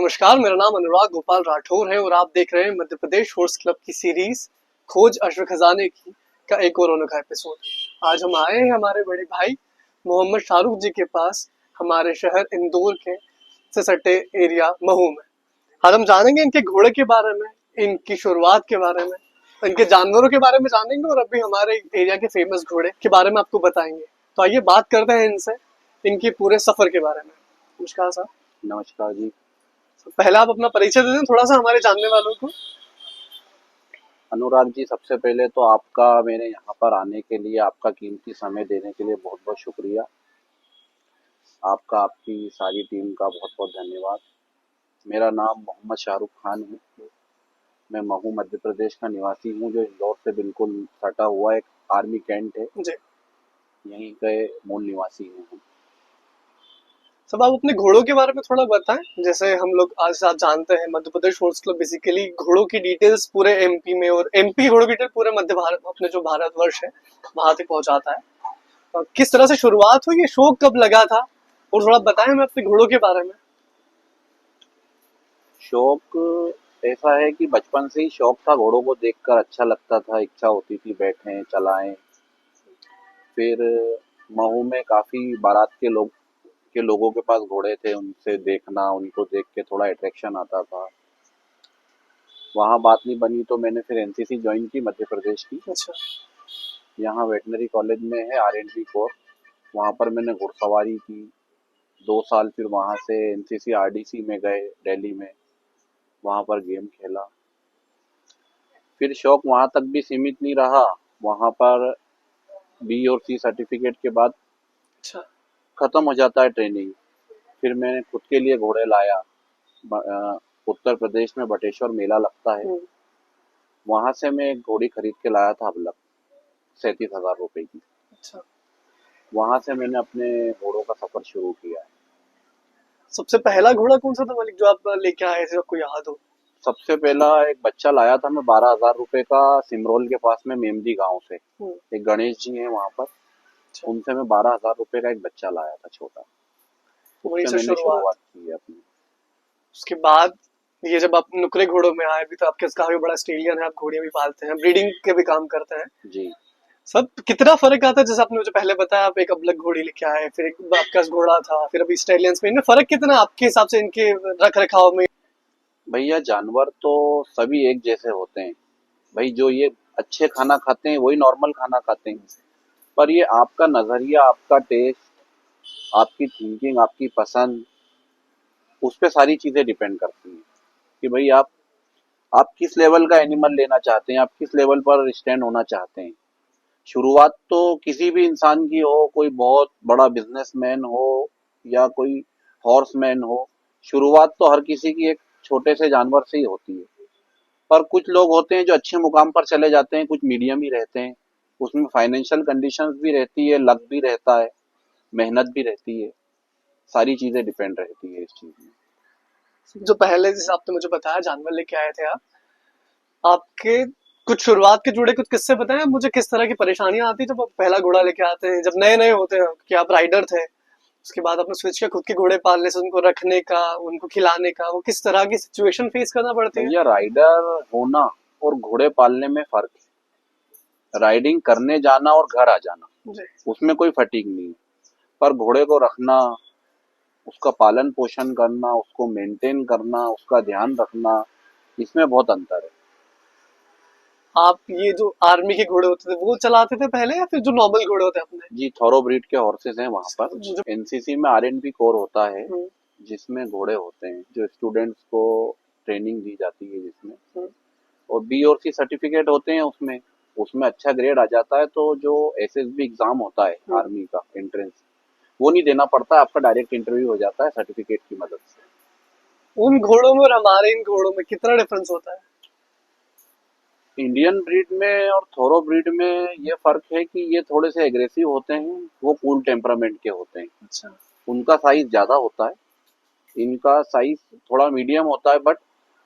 नमस्कार, मेरा नाम अनुराग गोपाल राठौर है और आप देख रहे हैं मध्य प्रदेश हॉर्स क्लब की सीरीज खोज अश्व खजाने की का एक और अनोखा एपिसोड। आज हम आए हैं हमारे बड़े भाई मोहम्मद शाहरुख जी के पास, हमारे शहर इंदौर के से सटे एरिया महू में। आज हम जानेंगे इनके घोड़े के बारे में, इनकी शुरुआत के बारे में, इनके जानवरों के बारे में जानेंगे और अभी हमारे एरिया के फेमस घोड़े के बारे में आपको बताएंगे। तो आइए बात करते हैं इनसे इनके पूरे सफर के बारे में। नमस्कार सर। नमस्कार जी। पहले आप अपना परिचय दे दें थोड़ा सा हमारे जानने वालों को। अनुराग जी, सबसे पहले तो आपका मेरे यहाँ पर आने के लिए, आपका कीमती समय देने के लिए बहुत बहुत शुक्रिया। आपका, आपकी सारी टीम का बहुत बहुत धन्यवाद। मेरा नाम मोहम्मद शाहरुख खान है। मैं महू मध्य प्रदेश का निवासी हूँ, जो इंदौर से बिल्कुल सटा हुआ एक आर्मी कैंट है, जी यहीं के मूल निवासी हैं हम। सब आप अपने घोड़ों के बारे में थोड़ा बताएं। जैसे हम लोग आज आप जानते हैं Madhya Pradesh horse club basically घोड़ों की डिटेल्स पूरे एमपी में और एमपी घोड़ों की डिटेल पूरे मध्य भारत अपने जो भारतवर्ष है वहां तक पहुंचाता है। तो किस तरह से शुरुआत हुई, ये शौक कब लगा था, और थोड़ा बताएं हमें अपने घोड़ों के बारे में। शौक ऐसा है कि बचपन से ही शौक था, घोड़ों को देखकर अच्छा लगता था, इच्छा होती थी बैठें चलाएं। फिर महू में काफ़ी बारात के लोगों के पास घोड़े थे, उनसे देखना, उनको देख के थोड़ा अट्रैक्शन आता था। वहाँ बात नहीं बनी तो मैंने फिर एनसीसी ज्वाइन की मध्य प्रदेश की। अच्छा। यहाँ वेटनरी कॉलेज में है आरएनडी कोर, वहाँ पर मैंने घुड़सवारी की 2 साल। फिर वहाँ से एनसीसी आरडीसी में गए दिल्ली में, वहाँ पर गेम खेला। फिर शौक वहाँ तक भी सीमित नहीं रहा, वहाँ पर बी और सी सर्टिफिकेट के बाद अच्छा। ख़त्म हो जाता है ट्रेनिंग। फिर मैंने खुद के लिए घोड़े लाया। उत्तर प्रदेश में बटेश्वर मेला लगता है, वहां से मैं एक घोड़ी खरीद के लाया था अबलक, 37,000 रुपए की। अच्छा। वहां से मैंने अपने घोड़ों का सफर शुरू किया है। सबसे पहला घोड़ा कौन सा था मालिक जो आप लेके आए थे, आपको याद हो? सबसे पहला एक बच्चा लाया था मैं 12,000 रुपए का, सिमरोल के पास में मेमदी गांव से। एक गणेश जी हैं वहां पर, अच्छा। उनसे मैं 12,000 रुपए का एक बच्चा लाया था छोटा। वहीं उससे से मैंने शुरुआत। शुरुआत की है अपनी। उसके बाद ये जब आप नुकरे घोड़ों में आए, भी तो आपके काफी बड़ा स्टेलियन है, आप घोड़ियां भी पालते हैं, ब्रीडिंग के भी काम करते हैं। जी। सब कितना फर्क आता है? जैसे आपने मुझे पहले बताया आप एक अबलग घोड़ी लेके आए, फिर एक आपका घोड़ा था, फिर अभी स्टेलियंस में, इनमें फर्क कितना आपके हिसाब से इनके रख रखाव में? भैया, जानवर तो सभी एक जैसे होते हैं भाई। जो ये अच्छे खाना खाते हैं वही नॉर्मल खाना खाते हैं, पर ये आपका नजरिया, आपका टेस्ट, आपकी थिंकिंग, आपकी पसंद, उस पे सारी चीजें डिपेंड करती हैं कि भाई आप किस लेवल का एनिमल लेना चाहते हैं, आप किस लेवल पर स्टैंड होना चाहते हैं। शुरुआत तो किसी भी इंसान की हो, कोई बहुत बड़ा बिजनेसमैन हो या कोई हॉर्समैन हो, शुरुआत तो हर किसी की एक छोटे से जानवर से ही होती है। पर कुछ लोग होते हैं जो अच्छे मुकाम पर चले जाते हैं, कुछ मीडियम ही रहते हैं। उसमें फाइनेंशियल कंडीशंस भी रहती है, लक भी रहता है, मेहनत भी रहती है, सारी चीजें डिपेंड रहती है इस चीज में। जो पहले जैसे आपने मुझे बताया जानवर लेके आए थे आप, आपके कुछ शुरुआत के जुड़े कुछ किस्से बताएं मुझे, किस तरह की परेशानियां आती जब आप पहला घोड़ा लेके आते हैं, जब नए नए होते हैं कि आप राइडर थे, उसके बाद आपने स्विच किया खुद के घोड़े पालने से, उनको रखने का, उनको खिलाने का, वो किस तरह की सिचुएशन फेस करना पड़ती है? भैया, राइडर होना और घोड़े पालने में फर्क है। राइडिंग करने जाना और घर आ जाना, जी। उसमें कोई फटीग नहीं है। पर घोड़े को रखना, उसका पालन पोषण करना, उसको मेंटेन करना, उसका ध्यान रखना, इसमें बहुत अंतर है। आप ये जो आर्मी के घोड़े होते थे वो चलाते थे पहले, या फिर जो नॉर्मल घोड़े होते हैं अपने? जी, थॉरो ब्रीड के हॉर्सेस हैं वहाँ पर। मुझे एनसीसी में आरएनबी कोर होता है, जिसमें घोड़े होते हैं, जो स्टूडेंट्स को ट्रेनिंग दी जाती है जिसमें, और बी और सी सर्टिफिकेट होते हैं उसमें। उसमें अच्छा ग्रेड आ जाता है तो जो एसएसबी एग्जाम होता है आर्मी का एंट्रेंस, वो नहीं देना पड़ता है, आपका डायरेक्ट इंटरव्यू हो जाता है सर्टिफिकेट की मदद से। उन घोड़ों में और हमारे इन घोड़ों में कितना डिफरेंस होता है? इंडियन ब्रीड में और थोरो ब्रीड में ये फर्क है कि ये थोड़े से एग्रेसिव होते हैं, वो कूल टेम्परामेंट के होते हैं। अच्छा। उनका साइज ज्यादा होता है, इनका साइज थोड़ा मीडियम होता है। बट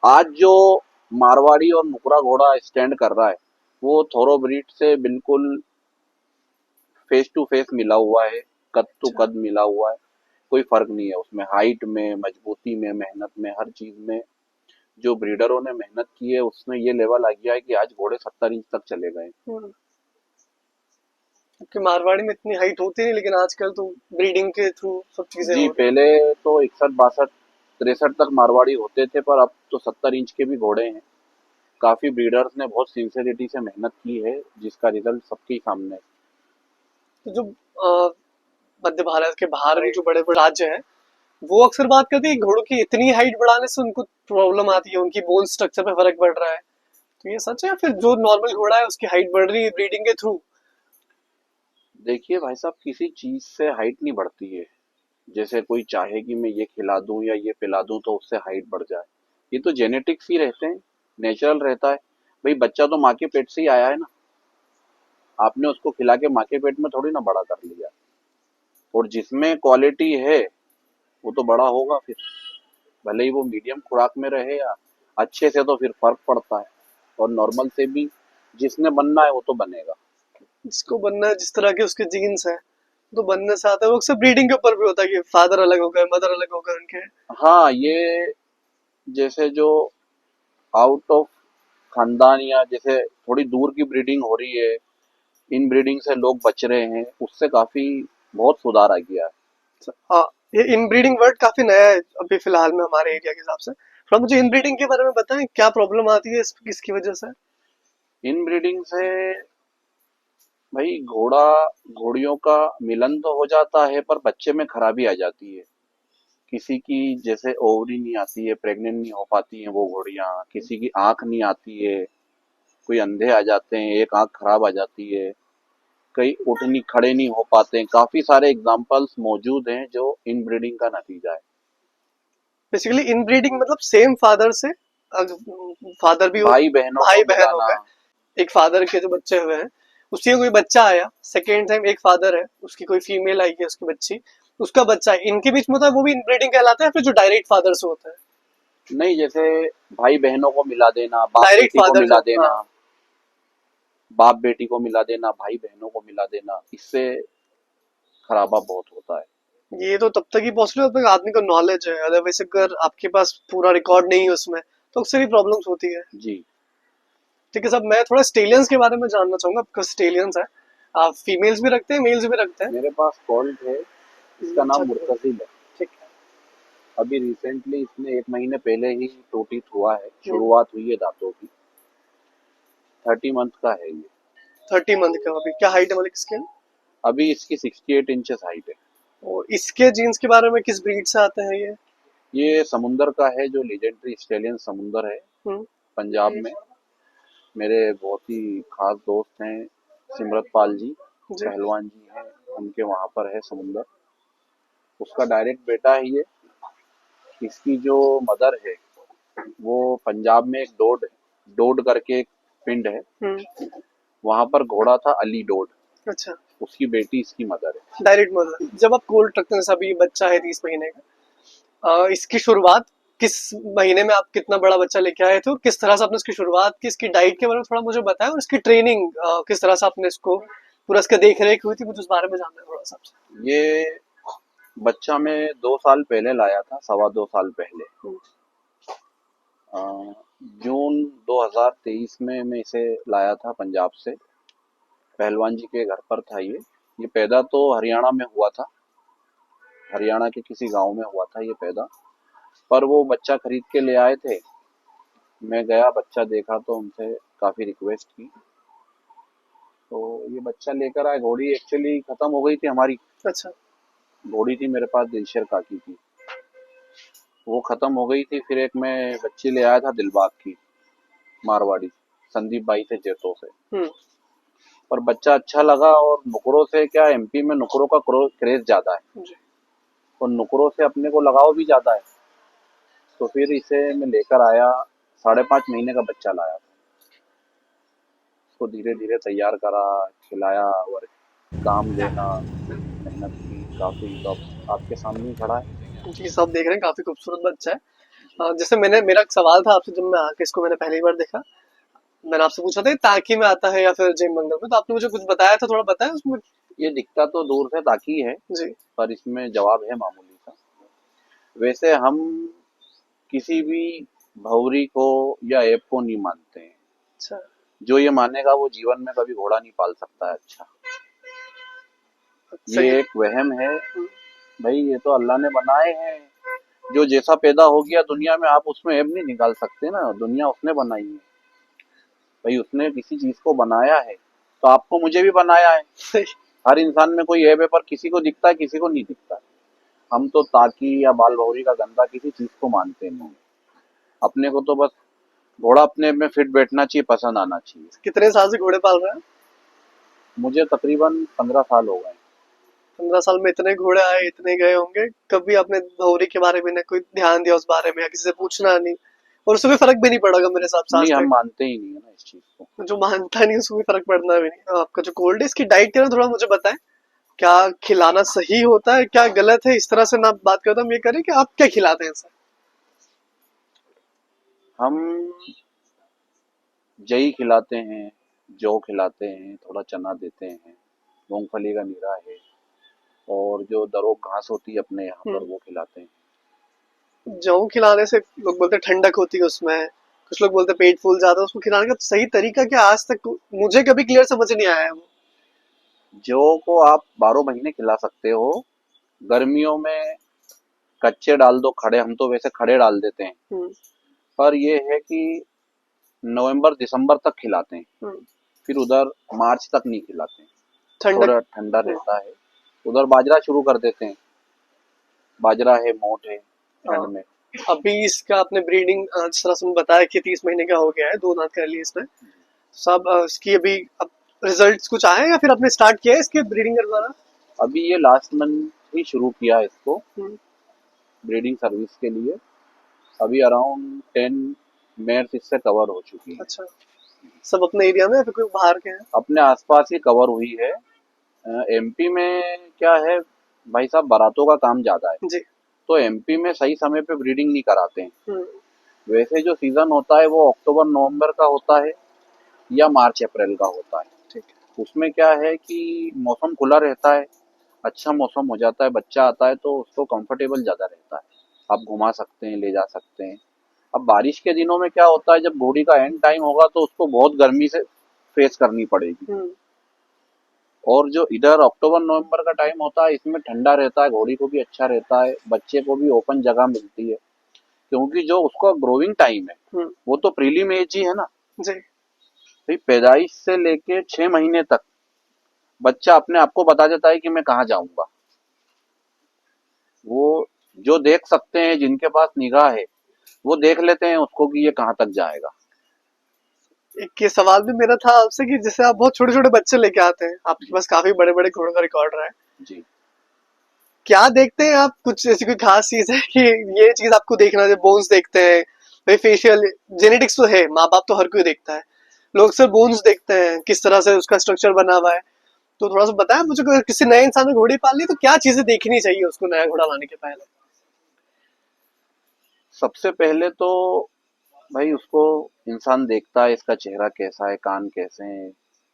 आज जो मारवाड़ी और नुकरा घोड़ा स्टैंड कर रहा है, वो थोरो ब्रीड से बिल्कुल फेस टू फेस मिला हुआ है, कद टू कद मिला हुआ है। कोई फर्क नहीं है उसमें, हाइट में, मजबूती में, मेहनत में, हर चीज में जो ब्रीडरों ने मेहनत की है उसमें ये लेवल आ गया है कि आज घोड़े 70 इंच तक चले गए। क्योंकि मारवाड़ी में इतनी हाइट होती नहीं, लेकिन आजकल तो ब्रीडिंग के थ्रू सब चीजें जी हो रही पहले तो 61, 62, 63 तक मारवाड़ी होते थे, पर अब तो 70 इंच के भी घोड़े हैं। काफी ब्रीडर्स ने बहुत सिंसियरिटी से मेहनत की है, जिसका रिजल्ट सबके ही सामने है। तो जो मध्य भारत के बाहर भी जो बड़े बड़े राज्य हैं, वो अक्सर बात करते हैं कि घोड़ों की इतनी हाइट बढ़ाने से उनको प्रॉब्लम आती है, उनकी बोन स्ट्रक्चर पे फर्क पड़ रहा है। तो ये सच है या फिर जो नॉर्मल घोड़ा है उसकी हाइट बढ़ रही है ब्रीडिंग के थ्रू? देखिए भाई साहब, किसी चीज से हाइट नहीं बढ़ती है। जैसे कोई चाहे कि मैं ये खिला दूं या ये पिला दूं तो उससे हाइट बढ़ जाए, ये तो जेनेटिक्स ही रहते हैं, नेचुरल रहता है। भाई बच्चा तो माँ के पेट से ही आया है ना, आपने उसको खिला के माँ के पेट में थोड़ी ना बड़ा कर लिया। और जिसमें क्वालिटी है वो तो बड़ा होगा फिर, भले ही वो मीडियम खुराक में रहे या अच्छे से, तो फिर फर्क पड़ता है। और नॉर्मल से भी जिसने बनना है वो तो बनेगा। जिसको बनना है, जिस तरह के उसके जीन्स है, तो बनने से आता है। वो अक्सर ब्रीडिंग के ऊपर भी होता है कि फादर अलग हो गए, मदर अलग हो गए उनके। हाँ, ये जैसे जो आउट ऑफ खानदान या जैसे थोड़ी दूर की ब्रीडिंग हो रही है, इन ब्रीडिंग से लोग बच रहे हैं, उससे काफी बहुत सुधार आ गया है। हाँ, ये इनब्रीडिंग वर्ड काफी नया है अभी फिलहाल में हमारे एरिया के हिसाब से। थोड़ा मुझे इनब्रीडिंग के बारे में बताएं, क्या प्रॉब्लम आती है किसकी वजह से? इन ब्रीडिंग से भाई घोड़ा घोड़ियों का मिलन तो हो जाता है, पर बच्चे में खराबी आ जाती है। किसी की जैसे ओवरी नहीं आती है, प्रेग्नेंट नहीं हो पाती हैं वो घोड़ियां, किसी की आंख नहीं आती है, कोई अंधे आ जाते हैं, एक आंख खराब आ जाती है, कई उठ नहीं खड़े नहीं हो पाते हैं। काफी सारे एग्जाम्पल्स मौजूद हैं जो इन ब्रीडिंग का नतीजा है। बेसिकली इनब्रीडिंग मतलब सेम फादर से, फादर भी भाई बहनों को भाई बहन हो मिलाना। गए, एक फादर के जो बच्चे हुए हैं, उसकी कोई बच्चा आया सेकेंड टाइम, एक फादर है उसकी कोई फीमेल आई है उसकी बच्ची, उसका बच्चा है, इनके बीच में होता है, वो भी इनब्रीडिंग कहलाता है, फिर जो डायरेक्ट फादर से होता है? नहीं, जैसे भाई बहनों को मिला देना, बाप डायरेक्ट बेटी को फादर मिला जो, हाँ। देना, बाप बेटी को मिला देना, भाई बहनों को मिला देना, इससे खराबा बहुत होता है। ये तो तब तक ही पॉसिबल जब तक आदमी को नॉलेज है, अदरवाइज अगर आपके पास पूरा रिकॉर्ड नहीं है उसमें, तो अक्सर ही प्रॉब्लम्स होती है। जी। ठीक है साहब, मैं थोड़ा स्टेलियंस के बारे में जानना चाहूंगा, आपका स्टेलियंस है, आप फीमेल्स भी रखते हैं मेल्स भी रखते हैं? मेरे पास कोल्ड है, इसका अच्छा, नाम मुर्तजिल है। ठीक है। अभी रिसेंटली इसने 1 महीने पहले ही टोटीत हुआ है, हम्म, शुरुआत हुई है दांतों की। 30 मंथ का है ये। 30 मंथ का? अभी क्या हाइट है मतलब इसके? अभी इसकी 68 इंचेस हाइट है। और इसके जीन्स के बारे में किस ब्रीड से आते हैं ये? ये समुंदर का है, जो लीजेंडरी स्टेलियन समुंदर है, हम्म, पंजाब में। मेरे बहुत ही खास दोस्त हैं, सिमरत पाल जी, जी। पहलवान जी हैं, उनके वहां पर है समुंदर। उसका डायरेक्ट बेटा है ये। इसकी जो मदर है वो पंजाब में एक डोड है, डोड करके एक पिंड है, हम्म, वहां पर घोड़ा था अली डोड, अच्छा। उसकी बेटी इसकी मदर है। Direct mother. जब आप कोल्ड रखते हैं, जैसे अभी ये बच्चा है 30 महीने का, इसकी शुरुआत किस महीने में, आप कितना बड़ा बच्चा लेके आए थे और किस तरह से आपने इसकी शुरुआत की? इसकी डाइट के बारे में थोड़ा मुझे बताएं, और इसकी ट्रेनिंग किस तरह से आपने इसको पूरा, इसका देख रेख हुई थी, मुझे उस बारे में जानना है थोड़ा सा आपसे। ये बच्चा मैं 2 साल पहले लाया था, 2.25 साल पहले। हम्म, अ, जून 2023 में मैं इसे लाया था पंजाब से, पहलवान जी के घर पर था ये पैदा तो हरियाणा में हुआ था, हरियाणा के किसी गांव में हुआ था ये पैदा। पर वो बच्चा खरीद के ले आए थे, मैं गया बच्चा देखा तो उनसे काफी रिक्वेस्ट की, तो ये बच्चा लेकर आए। घोड़ी एक्चुअली खत्म हो गई थी हमारी, अच्छा। घोड़ी थी मेरे पास, दिलशर काकी की, वो खत्म हो गई थी। फिर एक मैं बच्ची ले आया था दिलबाग की, मारवाड़ी, संदीप भाई थे जेतो से। हम्म, पर बच्चा अच्छा लगा, और नुकरों से क्या, एमपी में नुकरों का क्रेज ज्यादा है, जी। और नुकरों से अपने को लगाव भी ज्यादा है। तो फिर इसे मैं लेकर आया, 5.5 महीने का बच्चा लाया था, उसको धीरे धीरे तैयार करा, खिलाया, और काम देना, मेहनत की काफी। तो अब आपके सामने ही खड़ा है। जी, सब देख रहे हैं, काफी खूबसूरत बच्चा है। जैसे मेरा एक सवाल था आपसे, जब मैं आके इसको मैंने पहली बार देखा, मैंने आपसे पूछा था ये ताकी में आता है या फिर जिम मंगल में, तो आपने मुझे कुछ बताया था, थोड़ा बताया उसमें? ये दिखता तो दूर से ताकि है, जी। पर इसमें जवाब है मामूली सा। वैसे हम किसी भी भौरी को या ऐप को नहीं मानते हैं। अच्छा। जो ये मानेगा वो जीवन में कभी घोड़ा नहीं पाल सकता है। अच्छा, सही। ये एक वहम है। हम्म, भाई ये तो अल्लाह ने बनाए हैं। जो जैसा पैदा हो गया दुनिया में, आप उसमें ऐब नहीं निकाल सकते ना। दुनिया उसने बनाई है। भाई उसने किसी चीज को बनाया है तो आपको मुझे भी बनाया है। सही। हर इंसान में कोई ऐब है, पर किसी को दिखता है किसी को नहीं दिखता। हम तो ताकी या बाल भौरी का गंदा किसी चीज को मानते नहीं। अपने को तो बस घोड़ा अपने में फिट बैठना चाहिए, पसंद आना चाहिए। कितने साल से घोड़े पाल रहे हैं? मुझे तकरीबन 15 साल हो गए। 15 साल में इतने घोड़े आए, इतने गए होंगे, कभी आपने भौरी के बारे में ना कोई ध्यान दिया उस बारे में, या किसी से पूछना नहीं, और उससे कोई फर्क भी नहीं पड़ेगा मेरे हिसाब से आज नहीं, हम तक। मानते ही नहीं है ना इस चीज को। जो मानता नहीं उसको भी फर्क पड़ना भी नहीं। आपका जो कोल्ड है, इसकी डाइट के ना थोड़ा मुझे बताएं, क्या खिलाना सही होता है, क्या गलत है? इस तरह से ना बात करता हूँ, ये करें कि आप क्या खिलाते हैं इसे? हम जई खिलाते हैं, जौ खिलाते हैं, थोड़ा चना देते हैं, मूंगफली का नीरा है, और जो दरोग घास होती है अपने यहाँ पर वो खिलाते हैं। जौ खिलाने से लोग बोलते हैं ठंडक होती है उसमें, कुछ लोग बोलते हैं पेट फूल जाता है। उसको खिलाने का सही तरीका क्या, आज तक मुझे कभी क्लियर समझ नहीं आया है वो। जौ को आप 12 महीने खिला सकते हो। गर्मियों में कच्चे डाल दो, खड़े, हम तो वैसे खड़े डाल देते हैं। हम्म। पर ये है कि नवंबर दिसंबर तक खिलाते हैं, हम्म। फिर उधर मार्च तक नहीं खिलाते हैं। ठंडक। थोड़ा ठंडा रहता है। उधर बाजरा शुरू कर देते हैं। बाजरा है, मोट है हाँ। ठंड में। अभी इसका आपने ब्रीडिंग जिस तरह से बताया कि 30 महीने का हो गया है, 2 दांत कर लिए इसने सब, इसकी अभी अब रिजल्ट्स कुछ आए हैं या फिर आपने स्टार्ट किया है इसके ब्रीडिंग करवाना? अभी ये लास्ट मंथ ही शुरू किया है इसको हम्म। ब्रीडिंग सर्विस के लिए। अभी अराउंड 10 मेयर्स इससे कवर हो चुकी है। अच्छा। सब अपने एरिया में या फिर कोई बाहर के हैं? अपने आसपास ही कवर हुई है। एमपी में क्या है भाई साहब, बारातों का काम ज्यादा है, जी। तो एमपी में सही समय पे ब्रीडिंग नहीं कराते हैं। हम्म। वैसे जो सीजन होता है वो अक्टूबर नवंबर का होता है या मार्च अप्रैल का होता है। ठीक उसमें क्या है कि मौसम खुला रहता है, अच्छा मौसम हो जाता है, बच्चा आता है तो उसको कंफर्टेबल ज्यादा रहता है। आप घुमा सकते हैं, ले जा सकते हैं। अब बारिश के दिनों में क्या होता है, जब घोड़ी का एंड टाइम होगा तो उसको बहुत गर्मी से फेस करनी पड़ेगी। है। और जो इधर अक्टूबर नवंबर का टाइम होता है इसमें ठंडा रहता है, घोड़ी को भी अच्छा रहता है, बच्चे को भी ओपन जगह मिलती है। क्योंकि जो उसका ग्रोइंग टाइम है हम्म। वो तो प्रीलिम एज ही है ना। जी। भाई पैदाइश से लेके 6 महीने तक बच्चा अपने आप को बता देता है कि मैं कहाँ जाऊंगा। वो जो देख सकते हैं, जिनके पास निगाह है, वो देख लेते हैं उसको कि ये कहाँ तक जाएगा। एक ये सवाल भी मेरा था आपसे कि जैसे आप बहुत छोटे छोटे बच्चे लेके आते हैं, आपके पास काफी बड़े बड़े घोड़ों का रिकॉर्ड रहा है, जी। क्या देखते हैं आप? कुछ ऐसी कोई खास चीज है कि ये चीज आपको देखना है? बोन्स देखते हैं भाई, फेशियल जेनेटिक्स तो है, माँ बाप तो हर कोई देखता है, लोग सिर्फ बोन्स देखते हैं, किस तरह से उसका स्ट्रक्चर बना हुआ है। तो थोड़ा सा बताएं मुझे, अगर किसी नए इंसान ने घोड़ी पालनी तो क्या चीजें देखनी चाहिए उसको नया घोड़ा लाने के पहले? सबसे पहले तो भाई उसको इंसान देखता है, इसका चेहरा कैसा है, कान कैसे हैं,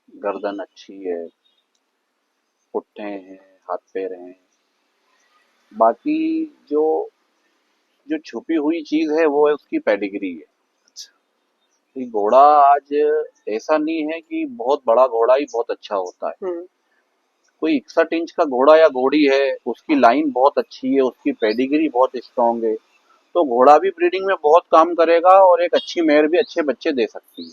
गर्दन अच्छी है, पुट्ठे हैं, हाथ पैर हैं। बाकी जो जो छुपी हुई चीज है वो है उसकी पेडिग्री है। कि घोड़ा आज ऐसा नहीं है कि बहुत बड़ा घोड़ा ही बहुत अच्छा होता है। हम्म। कोई 61 इंच का घोड़ा या घोड़ी है, उसकी लाइन बहुत अच्छी है, उसकी पेडिग्री बहुत स्ट्रांग है, तो घोड़ा भी ब्रीडिंग में बहुत काम करेगा और एक अच्छी मेयर भी अच्छे बच्चे दे सकती है।